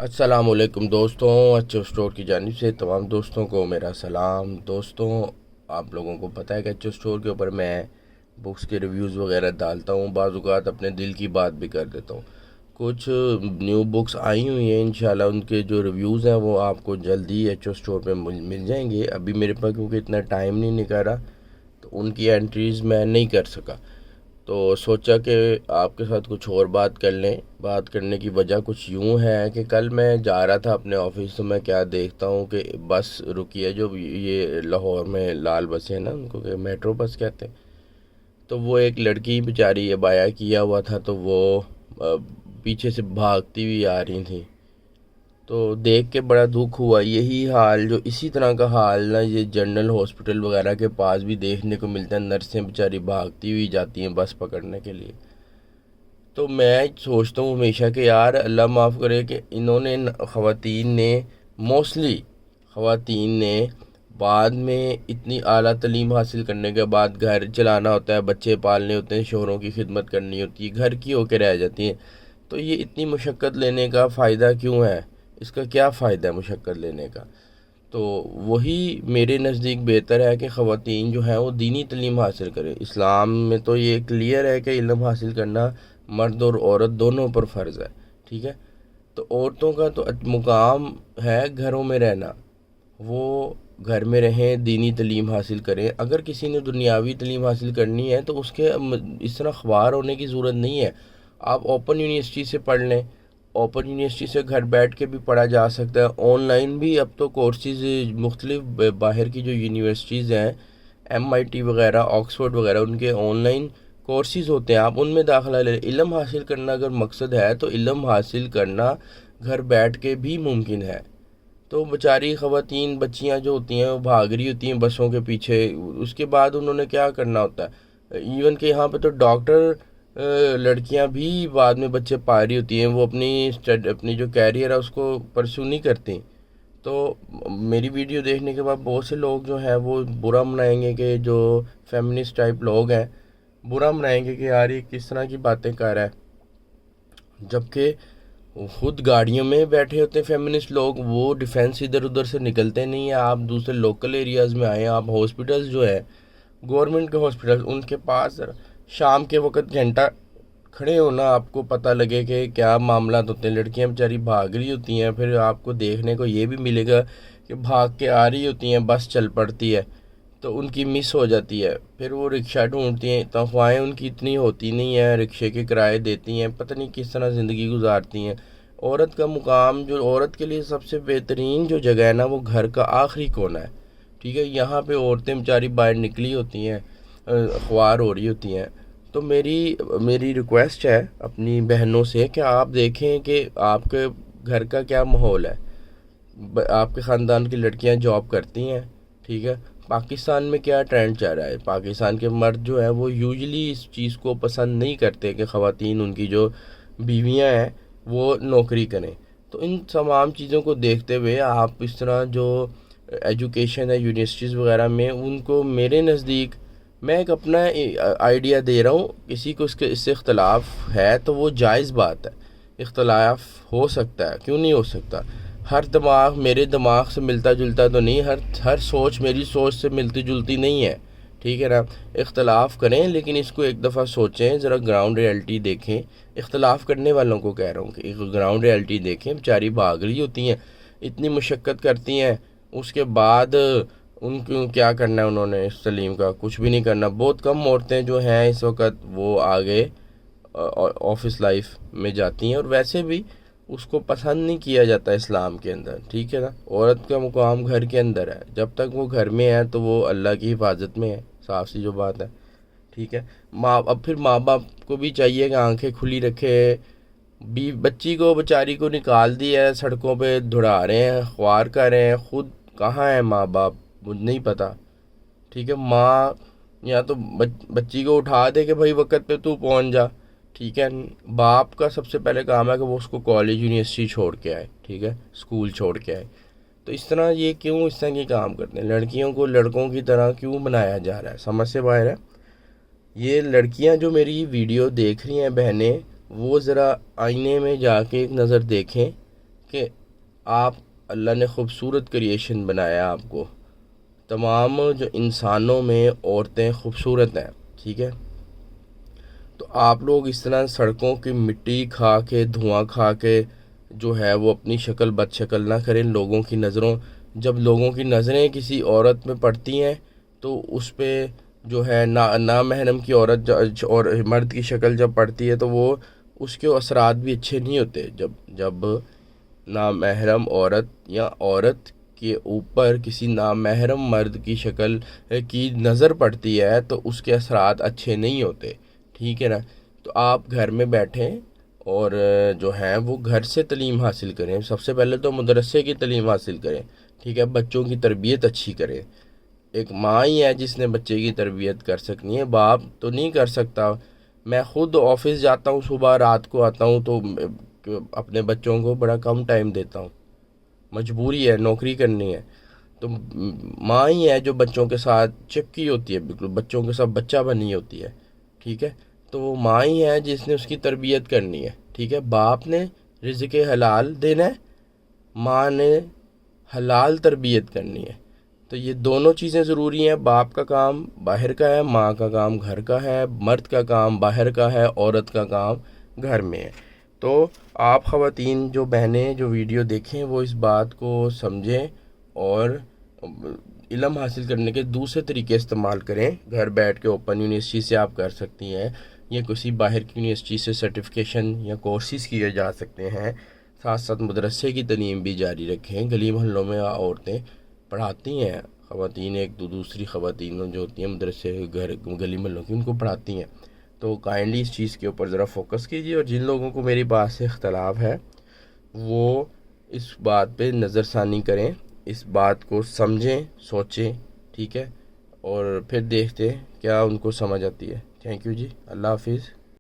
السلام علیکم دوستوں، اچو اسٹور کی جانب سے تمام دوستوں کو میرا سلام۔ دوستوں، آپ لوگوں کو پتہ ہے کہ اچو اسٹور کے اوپر میں بکس کے ریویوز وغیرہ ڈالتا ہوں، بعض اوقات اپنے دل کی بات بھی کر دیتا ہوں۔ کچھ نیو بکس آئی ہوئی ہیں، انشاءاللہ ان کے جو ریویوز ہیں وہ آپ کو جلدی اچو اسٹور پہ مل جائیں گے۔ ابھی میرے پاس کیونکہ اتنا ٹائم نہیں نکالا تو ان کی انٹریز میں نہیں کر سکا، تو سوچا کہ آپ کے ساتھ کچھ اور بات کر لیں۔ بات کرنے کی وجہ کچھ یوں ہے کہ کل میں جا رہا تھا اپنے آفس، تو میں کیا دیکھتا ہوں کہ بس رکی ہے، جو یہ لاہور میں لال بسیں ہیں نا، ان کو کہ میٹرو بس کہتے ہیں، تو وہ ایک لڑکی بیچاری یہ بایا کیا ہوا تھا، تو وہ پیچھے سے بھاگتی ہوئی آ رہی تھیں، تو دیکھ کے بڑا دکھ ہوا۔ یہی حال، جو اسی طرح کا حال نا یہ جنرل ہاسپٹل وغیرہ کے پاس بھی دیکھنے کو ملتا ہے، نرسیں بیچاری بھاگتی ہوئی جاتی ہیں بس پکڑنے کے لیے۔ تو میں سوچتا ہوں ہمیشہ کہ یار اللہ معاف کرے کہ انہوں نے خواتین نے بعد میں اتنی اعلیٰ تعلیم حاصل کرنے کے بعد گھر چلانا ہوتا ہے، بچے پالنے ہوتے ہیں، شوہروں کی خدمت کرنی ہوتی ہے، گھر کی ہو کے رہ جاتی ہیں، تو یہ اتنی مشقت لینے کا فائدہ کیوں ہے؟ اس کا کیا فائدہ ہے مشقت لینے کا؟ تو وہی میرے نزدیک بہتر ہے کہ خواتین جو ہیں وہ دینی تعلیم حاصل کریں۔ اسلام میں تو یہ کلیئر ہے کہ علم حاصل کرنا مرد اور عورت دونوں پر فرض ہے، ٹھیک ہے؟ تو عورتوں کا تو مقام ہے گھروں میں رہنا، وہ گھر میں رہیں، دینی تعلیم حاصل کریں۔ اگر کسی نے دنیاوی تعلیم حاصل کرنی ہے تو اس کے اس طرح خوار ہونے کی ضرورت نہیں ہے، آپ اوپن یونیورسٹی سے پڑھ لیں، اوپن یونیورسٹی سے گھر بیٹھ کے بھی پڑھا جا سکتا ہے، آن لائن بھی اب تو کورسز مختلف باہر کی جو یونیورسٹیز ہیں، ایم آئی ٹی وغیرہ، آکسفورڈ وغیرہ، ان کے آن لائن کورسز ہوتے ہیں، آپ ان میں داخلہ لے لیں۔ علم حاصل کرنا اگر مقصد ہے تو علم حاصل کرنا گھر بیٹھ کے بھی ممکن ہے۔ تو بیچاری خواتین، بچیاں جو ہوتی ہیں وہ بھاگ رہی ہوتی ہیں بسوں کے پیچھے، اس کے بعد انہوں نے کیا کرنا ہوتا ہے؟ ایون کہ یہاں پہ تو ڈاکٹر لڑکیاں بھی بعد میں بچے پا رہی ہوتی ہیں، وہ اپنی جو کیریئر ہے اس کو پرسو نہیں کرتی۔ تو میری ویڈیو دیکھنے کے بعد بہت سے لوگ جو ہیں وہ برا منائیں گے، کہ جو فیمنسٹ ٹائپ لوگ ہیں برا منائیں گے کہ یار یہ کس طرح کی باتیں کر رہا ہے، جبکہ خود گاڑیوں میں بیٹھے ہوتے ہیں فیمنسٹ لوگ، وہ ڈیفینس ادھر ادھر سے نکلتے نہیں ہیں۔ آپ دوسرے لوکل ایریاز میں آئیں، آپ ہاسپٹلز جو ہے گورنمنٹ کے ہاسپٹل، ان کے پاس شام کے وقت گھنٹہ کھڑے ہونا، آپ کو پتہ لگے کہ کیا معاملات ہوتے ہیں۔ لڑکیاں بیچاری بھاگ رہی ہوتی ہیں، پھر آپ کو دیکھنے کو یہ بھی ملے گا کہ بھاگ کے آ رہی ہوتی ہیں، بس چل پڑتی ہے تو ان کی مس ہو جاتی ہے، پھر وہ رکشہ ڈھونڈتی ہیں، تنخواہیں ان کی اتنی ہوتی نہیں ہیں، رکشے کے کرائے دیتی ہیں، پتہ نہیں کس طرح زندگی گزارتی ہیں۔ عورت کا مقام، جو عورت کے لیے سب سے بہترین جو جگہ ہے نا، وہ گھر کا آخری کونا ہے، ٹھیک ہے؟ یہاں پہ عورتیں بیچاری باہر نکلی ہوتی ہیں، خوار ہو رہی ہوتی ہیں۔ تو میری ریکویسٹ ہے اپنی بہنوں سے کہ آپ دیکھیں کہ آپ کے گھر کا کیا ماحول ہے، آپ کے خاندان کی لڑکیاں جاب کرتی ہیں، ٹھیک ہے؟ پاکستان میں کیا ٹرینڈ چل رہا ہے؟ پاکستان کے مرد جو ہیں وہ یوزلی اس چیز کو پسند نہیں کرتے کہ خواتین، ان کی جو بیویاں ہیں، وہ نوکری کریں۔ تو ان تمام چیزوں کو دیکھتے ہوئے آپ اس طرح جو ایجوکیشن ہے یونیورسٹیز وغیرہ میں، ان کو میرے نزدیک، میں ایک اپنا آئیڈیا دے رہا ہوں، کسی کو اس سے اختلاف ہے تو وہ جائز بات ہے، اختلاف ہو سکتا ہے، کیوں نہیں ہو سکتا؟ ہر دماغ میرے دماغ سے ملتا جلتا تو نہیں، ہر سوچ میری سوچ سے ملتی جلتی نہیں ہے، ٹھیک ہے نا؟ اختلاف کریں لیکن اس کو ایک دفعہ سوچیں، ذرا گراؤنڈ ریئلٹی دیکھیں۔ اختلاف کرنے والوں کو کہہ رہا ہوں کہ گراؤنڈ ریئلٹی دیکھیں، بیچاری بھاگ رہی ہوتی ہیں، اتنی مشقت کرتی ہیں، اس کے بعد ان کو کیا کرنا ہے؟ انہوں نے اس تعلیم کا کچھ بھی نہیں کرنا۔ بہت کم عورتیں جو ہیں اس وقت وہ آگے آفس لائف میں جاتی ہیں، اور ویسے بھی اس کو پسند نہیں کیا جاتا اسلام کے اندر، ٹھیک ہے نا؟ عورت کا مقام گھر کے اندر ہے، جب تک وہ گھر میں ہے تو وہ اللہ کی حفاظت میں ہے، صاف سی جو بات ہے، ٹھیک ہے؟ اب پھر ماں باپ کو بھی چاہیے کہ آنکھیں کھلی رکھے۔ بچی کو بیچاری کو نکال دیا ہے، سڑکوں پہ دھڑا رہے ہیں، خوار کر رہے ہیں، خود کہاں ہے ماں باپ؟ مجھے نہیں پتا، ٹھیک ہے؟ ماں یا تو بچی کو اٹھا دے کہ بھائی وقت پہ تو پہنچ جا، ٹھیک ہے؟ باپ کا سب سے پہلے کام ہے کہ وہ اس کو کالج یونیورسٹی چھوڑ کے آئے، ٹھیک ہے؟ اسکول چھوڑ کے آئے۔ تو اس طرح یہ کیوں اس طرح کے کام کرتے ہیں؟ لڑکیوں کو لڑکوں کی طرح کیوں بنایا جا رہا ہے؟ سمجھ سے باہر ہے۔ یہ لڑکیاں جو میری ویڈیو دیکھ رہی ہیں، بہنیں، وہ ذرا آئینے میں جا کے ایک نظر دیکھیں کہ آپ اللہ نے خوبصورت کریشن بنایا آپ کو، تمام جو انسانوں میں عورتیں خوبصورت ہیں، ٹھیک ہے؟ تو آپ لوگ اس طرح سڑکوں کی مٹی کھا کے، دھواں کھا کے جو ہے وہ اپنی شکل بد شکل نہ کریں لوگوں کی نظروں. جب لوگوں کی نظریں کسی عورت میں پڑتی ہیں تو اس پہ جو ہے نامحرم کی عورت اور مرد کی شکل جب پڑتی ہے تو وہ اس کے اثرات بھی اچھے نہیں ہوتے. جب نامحرم عورت یا عورت کے اوپر کسی نامحرم مرد کی شکل کی نظر پڑتی ہے تو اس کے اثرات اچھے نہیں ہوتے، ٹھیک ہے نا؟ تو آپ گھر میں بیٹھیں اور جو ہے وہ گھر سے تعلیم حاصل کریں. سب سے پہلے تو مدرسے کی تعلیم حاصل کریں، ٹھیک ہے؟ بچوں کی تربیت اچھی کریں. ایک ماں ہی ہے جس نے بچے کی تربیت کر سکنی ہے، باپ تو نہیں کر سکتا. میں خود آفس جاتا ہوں، صبح رات کو آتا ہوں تو اپنے بچوں کو بڑا کم ٹائم دیتا ہوں، مجبوری ہے، نوکری کرنی ہے. تو ماں ہی ہے جو بچوں کے ساتھ چپکی ہوتی ہے، بالکل بچوں کے ساتھ بچہ بنی ہوتی ہے، ٹھیک ہے؟ تو وہ ماں ہی ہے جس نے اس کی تربیت کرنی ہے، ٹھیک ہے؟ باپ نے رزق حلال دینا ہے، ماں نے حلال تربیت کرنی ہے. تو یہ دونوں چیزیں ضروری ہیں. باپ کا کام باہر کا ہے، ماں کا کام گھر کا ہے، مرد کا کام باہر کا ہے، عورت کا کام گھر میں ہے. تو آپ خواتین جو بہنیں جو ویڈیو دیکھیں وہ اس بات کو سمجھیں اور علم حاصل کرنے کے دوسرے طریقے استعمال کریں. گھر بیٹھ کے اوپن یونیورسٹی سے آپ کر سکتی ہیں یا کسی باہر کی یونیورسٹی سے سرٹیفکیشن یا کورسز کیے جا سکتے ہیں. ساتھ ساتھ مدرسے کی تعلیم بھی جاری رکھیں. گلی محلوں میں عورتیں پڑھاتی ہیں، خواتین ایک دوسری خواتین جو ہوتی ہیں مدرسے گلی محلوں کی، ان کو پڑھاتی ہیں. تو کائنڈلی اس چیز کے اوپر ذرا فوکس کیجیے. اور جن لوگوں کو میری بات سے اختلاف ہے وہ اس بات پہ نظر ثانی کریں، اس بات کو سمجھیں، سوچیں، ٹھیک ہے؟ اور پھر دیکھتے ہیں کیا ان کو سمجھ آتی ہے. تھینک یو جی، اللہ حافظ.